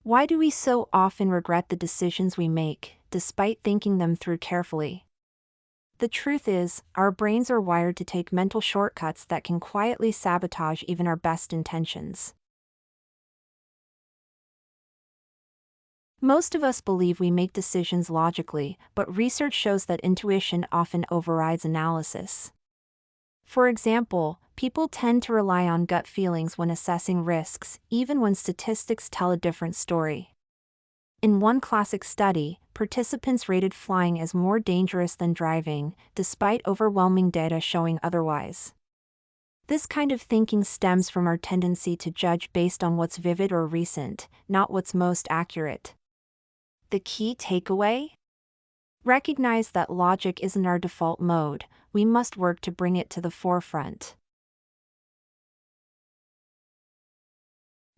Why do we so often regret the decisions we make, despite thinking them through carefully? The truth is, our brains are wired to take mental shortcuts that can quietly sabotage even our best intentions. Most of us believe we make decisions logically, but research shows that intuition often overrides analysis. For example, people tend to rely on gut feelings when assessing risks, even when statistics tell a different story. In one classic study, participants rated flying as more dangerous than driving, despite overwhelming data showing otherwise. This kind of thinking stems from our tendency to judge based on what's vivid or recent, not what's most accurate. The key takeaway? Recognize that logic isn't our default mode, we must work to bring it to the forefront.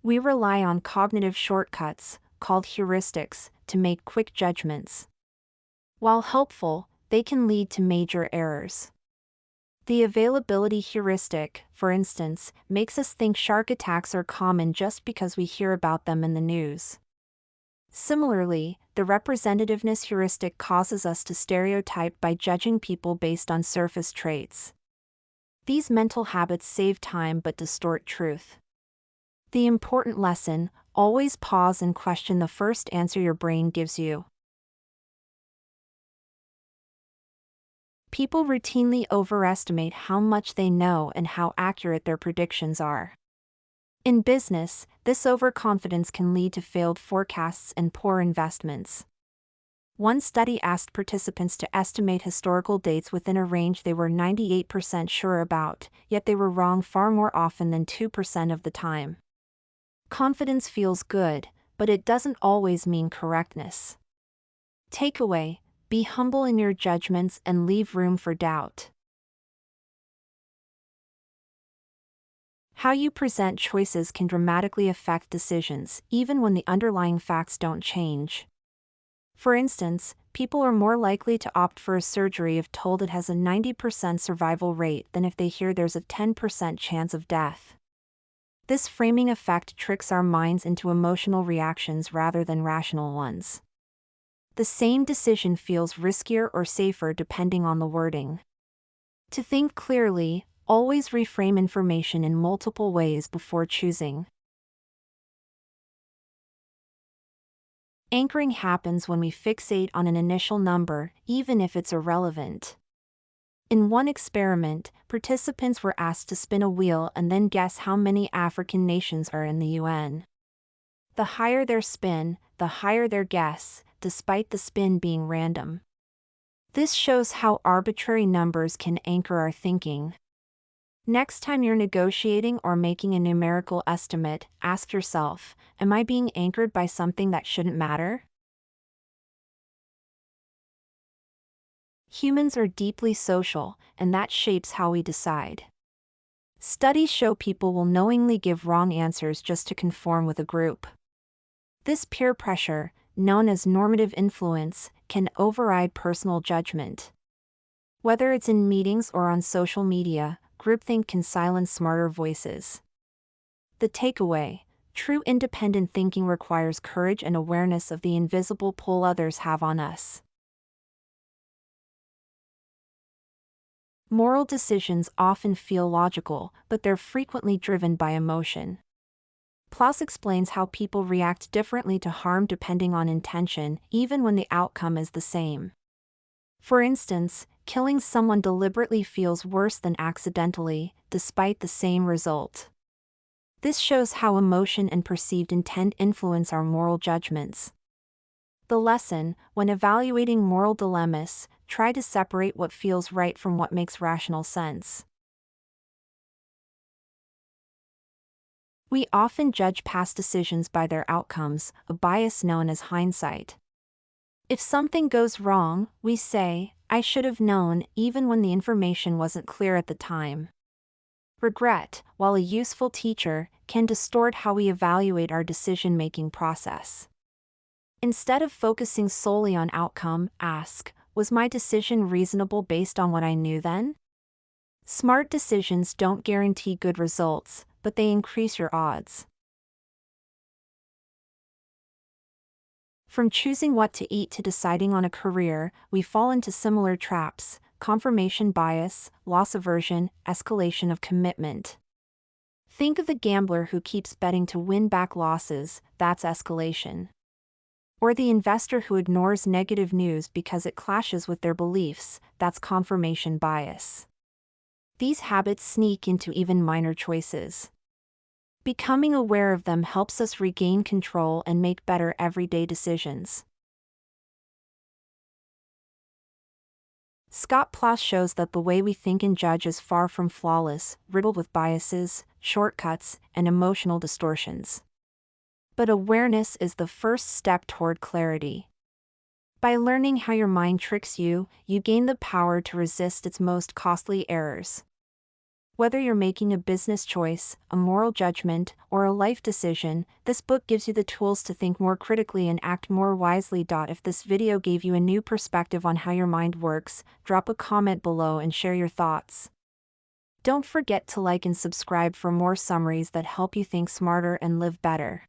We rely on cognitive shortcuts, called heuristics, to make quick judgments. While helpful, they can lead to major errors. The availability heuristic, for instance, makes us think shark attacks are common just because we hear about them in the news. Similarly, the representativeness heuristic causes us to stereotype by judging people based on surface traits. These mental habits save time but distort truth. The important lesson: always pause and question the first answer your brain gives you. People routinely overestimate how much they know and how accurate their predictions are. In business, this overconfidence can lead to failed forecasts and poor investments. One study asked participants to estimate historical dates within a range they were 98% sure about, yet they were wrong far more often than 2% of the time. Confidence feels good, but it doesn't always mean correctness. Takeaway: be humble in your judgments and leave room for doubt. How you present choices can dramatically affect decisions, even when the underlying facts don't change. For instance, people are more likely to opt for a surgery if told it has a 90% survival rate than if they hear there's a 10% chance of death. This framing effect tricks our minds into emotional reactions rather than rational ones. The same decision feels riskier or safer depending on the wording. To think clearly, always reframe information in multiple ways before choosing. Anchoring happens when we fixate on an initial number, even if it's irrelevant. In one experiment, participants were asked to spin a wheel and then guess how many African nations are in the UN. The higher their spin, the higher their guess, despite the spin being random. This shows how arbitrary numbers can anchor our thinking. Next time you're negotiating or making a numerical estimate, ask yourself, am I being anchored by something that shouldn't matter? Humans are deeply social, and that shapes how we decide. Studies show people will knowingly give wrong answers just to conform with a group. This peer pressure, known as normative influence, can override personal judgment. Whether it's in meetings or on social media, groupthink can silence smarter voices. The takeaway: true independent thinking requires courage and awareness of the invisible pull others have on us. Moral decisions often feel logical, but they're frequently driven by emotion. Plous explains how people react differently to harm depending on intention, even when the outcome is the same. For instance, killing someone deliberately feels worse than accidentally, despite the same result. This shows how emotion and perceived intent influence our moral judgments. The lesson: when evaluating moral dilemmas, try to separate what feels right from what makes rational sense. We often judge past decisions by their outcomes, a bias known as hindsight. If something goes wrong, we say, I should have known, even when the information wasn't clear at the time. Regret, while a useful teacher, can distort how we evaluate our decision-making process. Instead of focusing solely on outcome, ask, was my decision reasonable based on what I knew then? Smart decisions don't guarantee good results, but they increase your odds. From choosing what to eat to deciding on a career, we fall into similar traps: confirmation bias, loss aversion, escalation of commitment. Think of the gambler who keeps betting to win back losses, that's escalation. Or the investor who ignores negative news because it clashes with their beliefs, that's confirmation bias. These habits sneak into even minor choices. Becoming aware of them helps us regain control and make better everyday decisions. Scott Plous shows that the way we think and judge is far from flawless, riddled with biases, shortcuts, and emotional distortions. But awareness is the first step toward clarity. By learning how your mind tricks you, you gain the power to resist its most costly errors. Whether you're making a business choice, a moral judgment, or a life decision, this book gives you the tools to think more critically and act more wisely. If this video gave you a new perspective on how your mind works, drop a comment below and share your thoughts. Don't forget to like and subscribe for more summaries that help you think smarter and live better.